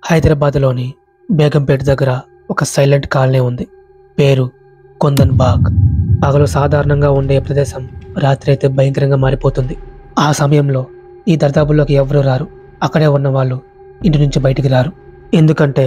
హైదరాబాద్లోని బేగంపేట దగ్గర ఒక సైలెంట్ కాలనీ ఉంది. పేరు కొందన్ బాగ్. పగలు సాధారణంగా ఉండే ప్రదేశం రాత్రి అయితే భయంకరంగా మారిపోతుంది. ఆ సమయంలో ఈ దర్దాపుల్లోకి ఎవరూ రారు. అక్కడే ఉన్న వాళ్ళు ఇంటి నుంచి బయటికి రారు. ఎందుకంటే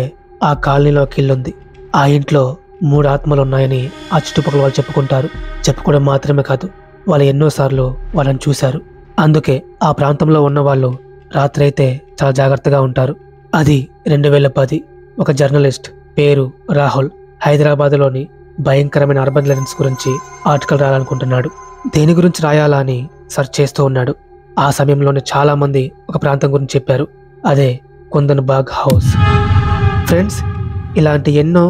ఆ కాలనీలో ఒక ఇల్లుంది. ఆ ఇంట్లో 3 ఆత్మలు ఉన్నాయని ఆ చుట్టుపక్కల వాళ్ళు చెప్పుకుంటారు. చెప్పుకోవడం మాత్రమే కాదు, వాళ్ళు ఎన్నోసార్లు వాళ్ళని చూశారు. అందుకే ఆ ప్రాంతంలో ఉన్న వాళ్ళు రాత్రి అయితే చాలా జాగ్రత్తగా ఉంటారు. అది 2010. ఒక జర్నలిస్ట్ పేరు రాహుల్ హైదరాబాద్లోని భయంకరమైన అర్బన్ లెజెండ్స్ గురించి ఆర్టికల్ రాయాలనుకుంటున్నాడు. దేని గురించి రాయాలా అని సెర్చ్ చేస్తూ ఉన్నాడు. ఆ సమయంలోనే చాలా మంది ఒక ప్రాంతం గురించి చెప్పారు. అదే కొందన్ బాగ్ హౌస్. ఫ్రెండ్స్, ఇలాంటి ఎన్నో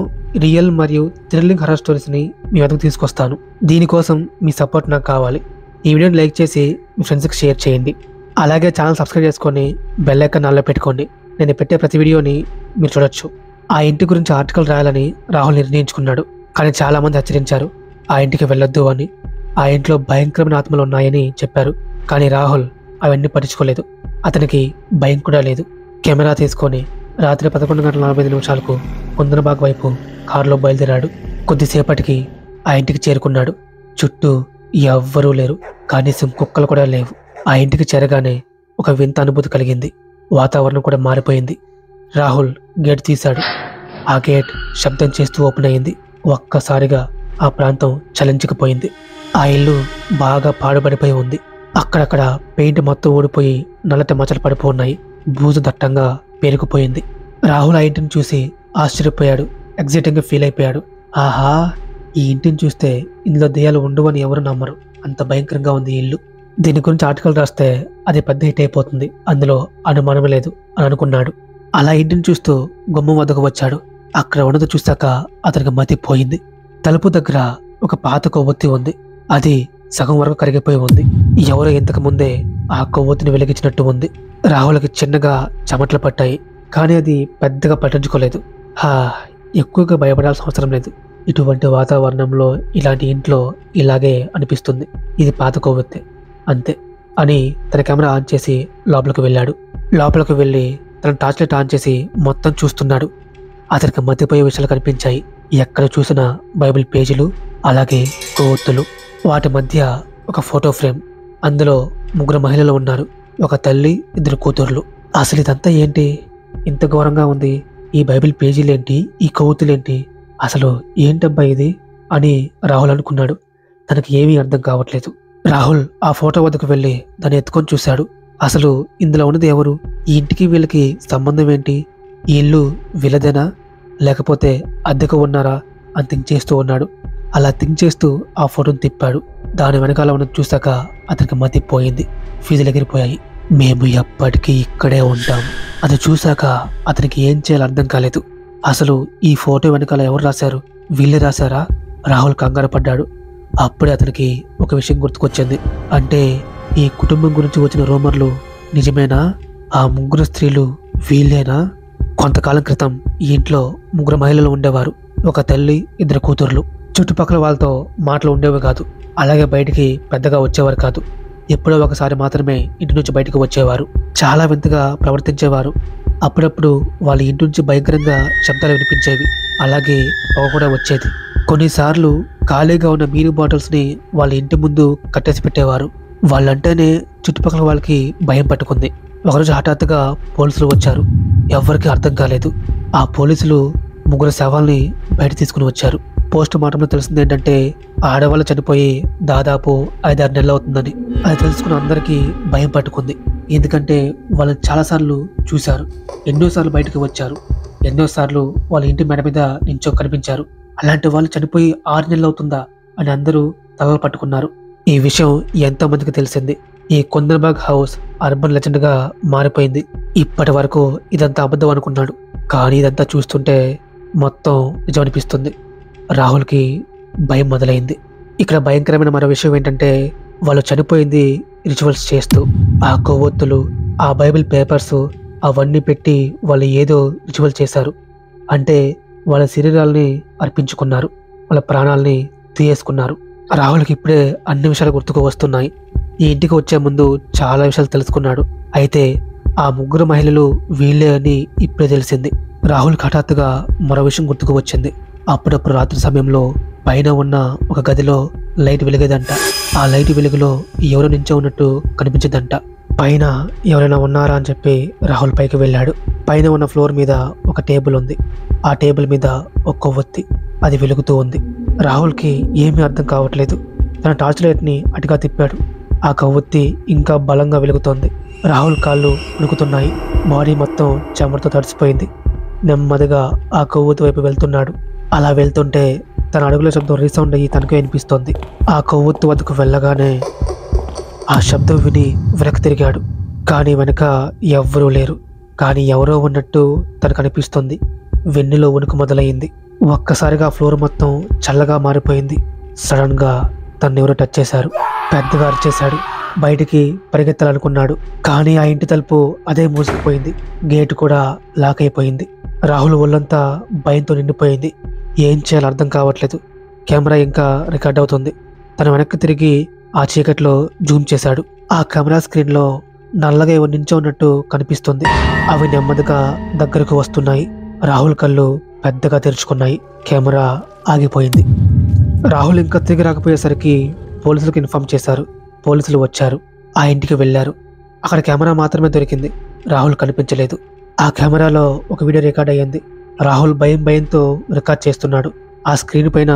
రియల్ మరియు థ్రిల్లింగ్ హర్రర్ స్టోరీస్ని మీ వద్దకు తీసుకొస్తాను. దీనికోసం మీ సపోర్ట్ నాకు కావాలి. ఈ వీడియోని లైక్ చేసి మీ ఫ్రెండ్స్కి షేర్ చేయండి. అలాగే ఛానల్ సబ్స్క్రైబ్ చేసుకొని బెల్ ఐకాన్ ఆన్లో పెట్టుకోండి. నేను పెట్టే ప్రతి వీడియోని మీరు చూడొచ్చు. ఆ ఇంటి గురించి ఆర్టికల్ రాయాలని రాహుల్ నిర్ణయించుకున్నాడు. కానీ చాలామంది హెచ్చరించారు ఆ ఇంటికి వెళ్ళొద్దు అని. ఆ ఇంట్లో భయంకరమైన ఆత్మలు ఉన్నాయని చెప్పారు. కానీ రాహుల్ అవన్నీ పట్టించుకోలేదు. అతనికి భయం కూడా లేదు. కెమెరా తీసుకొని రాత్రి 11:45 కొందనబాగ్ వైపు కారులో బయలుదేరాడు. కొద్దిసేపటికి ఆ ఇంటికి చేరుకున్నాడు. చుట్టూ ఎవ్వరూ లేరు. కనీసం కుక్కలు కూడా లేవు. ఆ ఇంటికి చేరగానే ఒక వింత అనుభూతి కలిగింది. వాతావరణం కూడా మారిపోయింది. రాహుల్ గేట్ తీశాడు. ఆ గేట్ శబ్దం చేస్తూ ఓపెన్ అయింది. ఒక్కసారిగా ఆ ప్రాంతం చలించకపోయింది. ఆ ఇల్లు బాగా పాడుపడిపోయి ఉంది. అక్కడక్కడ పెయింట్ మొత్తం ఊడిపోయి నల్లటి మచ్చలు పడిపోయి ఉన్నాయి. బూజు దట్టంగా పేరుకుపోయింది. రాహుల్ ఆ ఇంటిని చూసి ఆశ్చర్యపోయాడు. ఎగ్జైటింగ్గా ఫీల్ అయిపోయాడు. ఆహా, ఈ ఇంటిని చూస్తే ఇందులో దెయ్యాలు ఉండవు అని ఎవరు నమ్మరు. అంత భయంకరంగా ఉంది ఈ ఇల్లు. దీని గురించి ఆర్టికల్ రాస్తే అది పెద్ద హిట్ అయిపోతుంది, అందులో అనుమానం లేదు అని అనుకున్నాడు. అలా ఇంటిని చూస్తూ గుమ్మం వద్దకు వచ్చాడు. అక్కడ ఉన్నది చూశాక అతనికి మతి పోయింది. తలుపు దగ్గర ఒక పాత కొవ్వొత్తి ఉంది. అది సగం వరకు కరిగిపోయి ఉంది. ఎవరో ఇంతకు ముందే ఆ కొవ్వొత్తిని వెలిగించినట్టు ఉంది. రాహుల్కి చిన్నగా చెమటలు పట్టాయి. కానీ అది పెద్దగా పట్టించుకోలేదు. ఎక్కువగా భయపడాల్సిన అవసరం లేదు. ఇటువంటి వాతావరణంలో ఇలాంటి ఇంట్లో ఇలాగే అనిపిస్తుంది. ఇది పాత కొవ్వొత్తి అంతే అని తన కెమెరా ఆన్ చేసి లోపలికి వెళ్ళాడు. లోపలికి వెళ్ళి తన టార్చ్ లైట్ ఆన్ చేసి మొత్తం చూస్తున్నాడు. అతనికి మతిపోయే విషయాలు కనిపించాయి. ఎక్కడ చూసినా బైబిల్ పేజీలు, అలాగే కొవ్వొత్తులు. వాటి మధ్య ఒక ఫోటో ఫ్రేమ్. అందులో 3 మహిళలు ఉన్నారు. ఒక తల్లి, 2 కూతుర్లు. అసలు ఇదంతా ఏంటి? ఇంత ఘోరంగా ఉంది. ఈ బైబిల్ పేజీలేంటి? ఈ కొవ్వొత్తులేంటి? అసలు ఏంటబ్బా ఇది అని రాహుల్ అనుకున్నాడు. తనకి ఏమీ అర్థం కావట్లేదు. రాహుల్ ఆ ఫోటో వద్దకు వెళ్ళి దాన్ని ఎత్తుకొని చూశాడు. అసలు ఇందులో ఉన్నది ఎవరు? ఈ ఇంటికి వీళ్ళకి సంబంధం ఏంటి? ఈ ఇల్లు వీళ్ళదేనా, లేకపోతే అద్దెకు ఉన్నారా అని థింక్ చేస్తూ ఉన్నాడు. అలా థింక్ చేస్తూ ఆ ఫోటోని తిప్పాడు. దాని వెనకాల ఉన్నది చూశాక అతనికి మతి పోయింది. ఫీజులు ఎగిరిపోయాయి. మేము ఎప్పటికీ ఇక్కడే ఉంటాం. అది చూశాక అతనికి ఏం చేయాలో అర్థం కాలేదు. అసలు ఈ ఫోటో వెనకాల ఎవరు రాశారు? వీళ్ళే రాశారా? రాహుల్ కంగారు పడ్డాడు. అప్పుడే అతనికి ఒక విషయం గుర్తుకొచ్చింది. అంటే ఈ కుటుంబం గురించి వచ్చిన రూమర్లు నిజమేనా? ఆ 3 స్త్రీలు వీళ్ళేనా? కొంతకాలం క్రితం ఈ ఇంట్లో 3 మహిళలు ఉండేవారు. ఒక తల్లి, 2 కూతుర్లు. చుట్టుపక్కల వాళ్ళతో మాటలు ఉండేవి కాదు. అలాగే బయటికి పెద్దగా వచ్చేవారు కాదు. ఎప్పుడో ఒకసారి మాత్రమే ఇంటి నుంచి బయటకు వచ్చేవారు. చాలా వింతగా ప్రవర్తించేవారు. అప్పుడప్పుడు వాళ్ళ ఇంటి నుంచి భయంకరంగా శబ్దాలు వినిపించేవి. అలాగే పొగ కూడా వచ్చేది. కొన్నిసార్లు ఖాళీగా ఉన్న బీరు బాటిల్స్ని వాళ్ళ ఇంటి ముందు కట్టేసి పెట్టేవారు. వాళ్ళంటేనే చుట్టుపక్కల వాళ్ళకి భయం పట్టుకుంది. ఒకరోజు హఠాత్తుగా పోలీసులు వచ్చారు. ఎవరికి అర్థం కాలేదు. ఆ పోలీసులు 3 శవాల్ని బయట తీసుకుని వచ్చారు. పోస్ట్ మార్టంలో తెలిసింది ఏంటంటే ఆడవాళ్ళు చనిపోయి దాదాపు 5-6 నెలలు అవుతుందని. అది తెలుసుకున్న అందరికీ భయం పట్టుకుంది. ఎందుకంటే వాళ్ళు చాలాసార్లు చూశారు. ఎన్నోసార్లు బయటకు వచ్చారు. ఎన్నోసార్లు వాళ్ళ ఇంటి మెడ మీద నించో కనిపించారు. అలాంటి వాళ్ళు చనిపోయి 6 నెలలు అవుతుందా అని అందరూ తలలు పట్టుకున్నారు. ఈ విషయం ఎంతో మందికి తెలిసింది. ఈ కొందనబాగ్ హౌస్ అర్బన్ లెజెండ్గా మారిపోయింది. ఇప్పటి వరకు ఇదంతా అబద్ధం అనుకున్నాడు. కానీ ఇదంతా చూస్తుంటే మొత్తం నిజం అనిపిస్తుంది. రాహుల్కి భయం మొదలైంది. ఇక్కడ భయంకరమైన మరో విషయం ఏంటంటే వాళ్ళు చనిపోయింది రిచువల్స్ చేస్తూ. ఆ కొవ్వొత్తులు, ఆ బైబిల్ పేపర్స్ అవన్నీ పెట్టి వాళ్ళు ఏదో రిచువల్ చేశారు. అంటే వాళ్ళ శరీరాల్ని అర్పించుకున్నారు. వాళ్ళ ప్రాణాలని తీయేసుకున్నారు. రాహుల్కి ఇప్పుడే అన్ని విషయాలు గుర్తుకు వస్తున్నాయి. ఈ ఇంటికి వచ్చే ముందు చాలా విషయాలు తెలుసుకున్నాడు. అయితే ఆ ముగ్గురు మహిళలు వీళ్ళే అని ఇప్పుడే తెలిసింది. రాహుల్ హఠాత్తుగా మరో విషయం గుర్తుకు వచ్చింది. అప్పుడప్పుడు రాత్రి సమయంలో పైన ఉన్న ఒక గదిలో లైట్ వెలిగేదంట. ఆ లైట్ వెలుగులో ఎవరో నించో ఉన్నట్టు కనిపించిందంట. పైన ఎవరైనా ఉన్నారా అని చెప్పి రాహుల్ పైకి వెళ్ళాడు. పైన ఉన్న ఫ్లోర్ మీద ఒక టేబుల్ ఉంది. ఆ టేబుల్ మీద ఒక కొవ్వొత్తి అది వెలుగుతూ ఉంది. రాహుల్కి ఏమీ అర్థం కావట్లేదు. తన టార్చ్ లైట్ని అటుగా తిప్పాడు. ఆ కొవ్వొత్తి ఇంకా బలంగా వెలుగుతోంది. రాహుల్ కాళ్ళు ఉణుకుతున్నాయి. బాడీ మొత్తం చెమటతో తడిసిపోయింది. నెమ్మదిగా ఆ కొవ్వొత్తి వైపు వెళ్తున్నాడు. అలా వెళ్తుంటే తన అడుగుల శబ్దం రీసౌండ్ అయ్యి తనకే వినిపిస్తోంది. ఆ కొవ్వొత్తి వద్దకు వెళ్ళగానే ఆ శబ్దం విని వెనక్కి తిరిగాడు. కానీ వెనక ఎవ్వరూ లేరు. కానీ ఎవరో ఉన్నట్టు తనకు అనిపిస్తుంది. వెన్నులో వణుకు మొదలయ్యింది. ఒక్కసారిగా ఫ్లోర్ మొత్తం చల్లగా మారిపోయింది. సడన్ గా తను ఎవరో టచ్ చేశారు. పెద్దగా అరిచేశాడు. బయటికి పరిగెత్తాలనుకున్నాడు. కానీ ఆ ఇంటి తలుపు అదే మూసుకుపోయింది. గేటు కూడా లాక్ అయిపోయింది. రాహుల్ ఒళ్ళంతా భయంతో నిండిపోయింది. ఏం చేయాలో అర్థం కావట్లేదు. కెమెరా ఇంకా రికార్డ్ అవుతుంది. తను వెనక్కి తిరిగి ఆ చీకట్లో జూమ్ చేశాడు. ఆ కెమెరా స్క్రీన్లో నల్లగా ఏవో నించో ఉన్నట్టు కనిపిస్తుంది. అవి నెమ్మదిగా దగ్గరకు వస్తున్నాయి. రాహుల్ కళ్ళు పెద్దగా తెరుచుకున్నాయి. కెమెరా ఆగిపోయింది. రాహుల్ ఇంకా తిరిగి రాకపోయేసరికి పోలీసులకు ఇన్ఫార్మ్ చేశారు. పోలీసులు వచ్చారు. ఆ ఇంటికి వెళ్ళారు. అక్కడ కెమెరా మాత్రమే దొరికింది. రాహుల్ కనిపించలేదు. ఆ కెమెరాలో ఒక వీడియో రికార్డ్ అయ్యింది. రాహుల్ భయంతో రికార్డ్ చేస్తున్నాడు. ఆ స్క్రీన్ పైన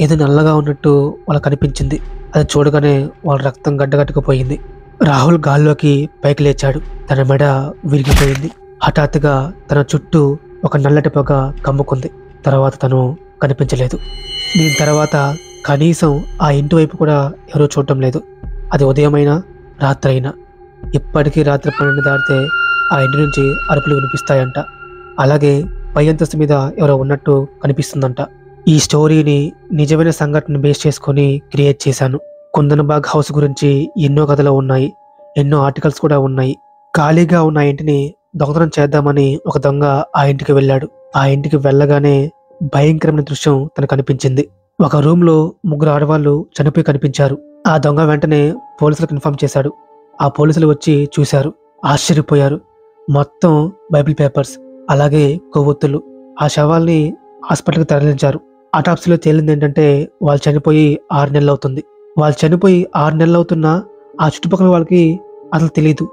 ఏదో నల్లగా ఉన్నట్టు వాళ్ళకి కనిపించింది. అది చూడగానే వాళ్ళ రక్తం గడ్డగట్టుకుపోయింది. రాహుల్ గాల్లోకి పైకి లేచాడు. తన మెడ విరిగిపోయింది. హఠాత్తుగా తన చుట్టూ ఒక నల్లటి పొగ కమ్ముకుంది. తర్వాత తను కనిపించలేదు. దీని తర్వాత కనీసం ఆ ఇంటి వైపు కూడా ఎవరూ చూడటం లేదు. అది ఉదయమైనా రాత్రి అయినా. ఇప్పటికీ రాత్రి 12 దాటితే ఆ ఇంటి నుంచి అరుపులు వినిపిస్తాయంట. అలాగే పై అంతస్తు మీద ఎవరో ఉన్నట్టు కనిపిస్తుందంట. ఈ స్టోరీని నిజమైన సంఘటన బేస్ చేసుకొని క్రియేట్ చేశాను. కుందన్బాగ్ హౌస్ గురించి ఎన్నో కథలు ఉన్నాయి. ఎన్నో ఆర్టికల్స్ కూడా ఉన్నాయి. ఖాళీగా ఉన్న ఆ ఇంటిని దొంగతనం చేద్దామని ఒక దొంగ ఆ ఇంటికి వెళ్ళాడు. ఆ ఇంటికి వెళ్ళగానే భయంకరమైన దృశ్యం తనకు కనిపించింది. ఒక రూమ్ లో ముగ్గురు ఆడవాళ్ళు చనిపోయి కనిపించారు. ఆ దొంగ వెంటనే పోలీసులకు ఇన్ఫార్మ్ చేశాడు. ఆ పోలీసులు వచ్చి చూశారు. ఆశ్చర్యపోయారు. మొత్తం బైబిల్ పేపర్స్ అలాగే కొవ్వొత్తులు. ఆ శవాల్ని హాస్పిటల్కి తరలించారు. ఆటాప్సీలో తేలింది ఏంటంటే వాళ్ళు చనిపోయి 6 నెలలు అవుతుంది. వాళ్ళు చనిపోయి 6 నెలలు అవుతున్నా ఆ చుట్టుపక్కల వాళ్ళకి అసలు తెలియదు.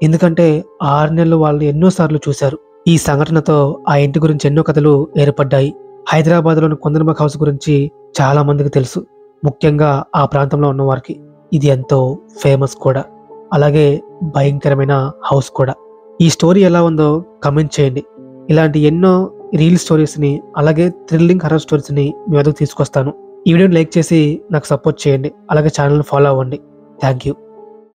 ఎందుకంటే 6 నెలలు వాళ్ళు ఎన్నోసార్లు చూశారు. ఈ సంఘటనతో ఆ ఇంటి గురించి ఎన్నో కథలు ఏర్పడ్డాయి. హైదరాబాద్లోని కుందన్బాగ్ హౌస్ గురించి చాలా మందికి తెలుసు. ముఖ్యంగా ఆ ప్రాంతంలో ఉన్న వారికి ఇది ఎంతో ఫేమస్ కూడా. అలాగే భయంకరమైన హౌస్ కూడా. ఈ స్టోరీ ఎలా ఉందో కమెంట్ చేయండి. ఇలాంటి ఎన్నో రీల్ స్టోరీస్ని అలాగే థ్రిల్లింగ్ హర్రర్ స్టోరీస్ని మీ వద్దకు తీసుకొస్తాను. ఈ వీడియోని లైక్ చేసి నాకు సపోర్ట్ చేయండి. అలాగే ఛానల్ని ఫాలో అవ్వండి. Thank you.